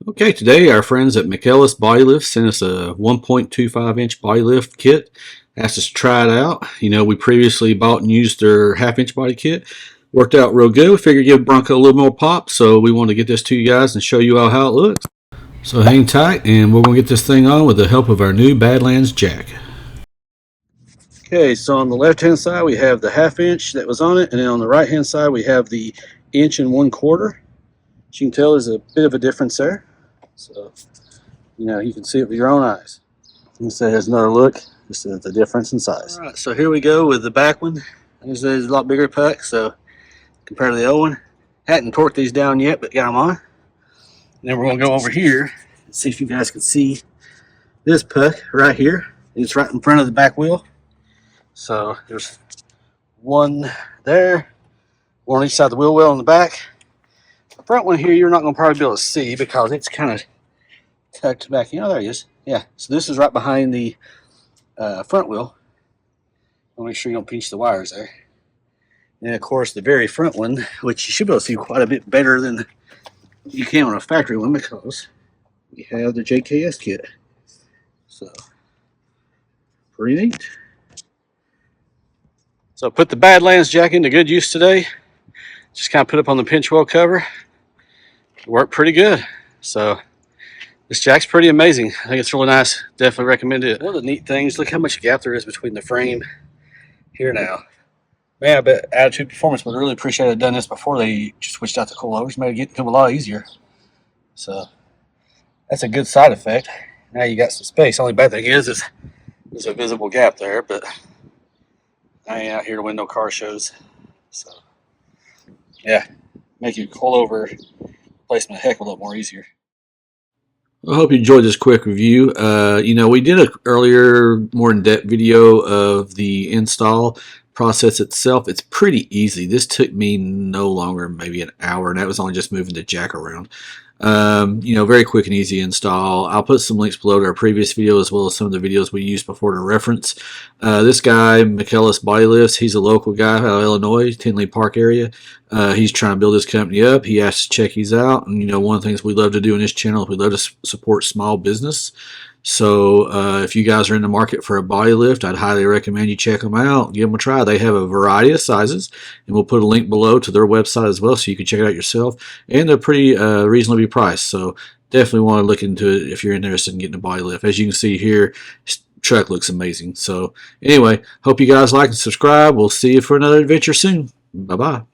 Okay, today our friends at Mikellis Body Lift sent us a 1.25-inch body lift kit. Asked us to try it out. We previously bought and used their half-inch body kit. Worked out real good. We figured give Bronco a little more pop, so we wanted to get this to you guys and show you all how it looks. So hang tight, and we're going to get this thing on with the help of our new Badlands jack. Okay, so on the left-hand side we have the half-inch that was on it, and then on the right-hand side we have the 1.25 inch. As you can tell, there's a bit of a difference there. So, you can see it with your own eyes. And so here's another look, just at the difference in size. All right, so here we go with the back one. There's a lot bigger puck, so compared to the old one. Hadn't torqued these down yet, but got them on. And then we're going to go over here and see if you guys can see this puck right here. It's right in front of the back wheel. So there's one there, one on each side of the wheel well on the back. The front one here, you're not going to probably be able to see because it's kind of tucked back. There he is. Yeah, so this is right behind the front wheel. I'll make sure you don't pinch the wires there. And of course, the very front one, which you should be able to see quite a bit better than you can on a factory one because we have the JKS kit. So, pretty neat. So I put the Badlands jack into good use today. Just kind of put up on the pinch wheel cover. It worked pretty good. So this jack's pretty amazing. I think it's really nice. Definitely recommend it. One of the neat things, look how much gap there is between the frame here now. Man, I bet Attitude Performance would really appreciate it done this before they switched out the coilovers. Made it get a lot easier. So that's a good side effect. Now you got some space. Only bad thing is there's a visible gap there, but I ain't out here to win no car shows. So yeah, make your coilover placement a heck of a lot more easier. I hope you enjoyed this quick review. We did an earlier, more in-depth video of the install process itself. It's pretty easy. This took me no longer, maybe an hour, and that was only just moving the jack around. Very quick and easy install. I'll put some links below to our previous video as well as some of the videos we used before to reference. This guy, Mikellis Body Lifts, he's a local guy out of Illinois, Tinley Park area. He's trying to build his company up. He asked to check these out. And, one of the things we love to do in this channel is we love to support small business. So if you guys are in the market for a body lift, I'd highly recommend you check them out. Give them a try. They have a variety of sizes, and we'll put a link below to their website as well so you can check it out yourself. And they're pretty reasonably priced, so definitely want to look into it if you're interested in getting a body lift. As you can see here, this truck looks amazing. So anyway, hope you guys like and subscribe. We'll see you for another adventure soon. Bye-bye.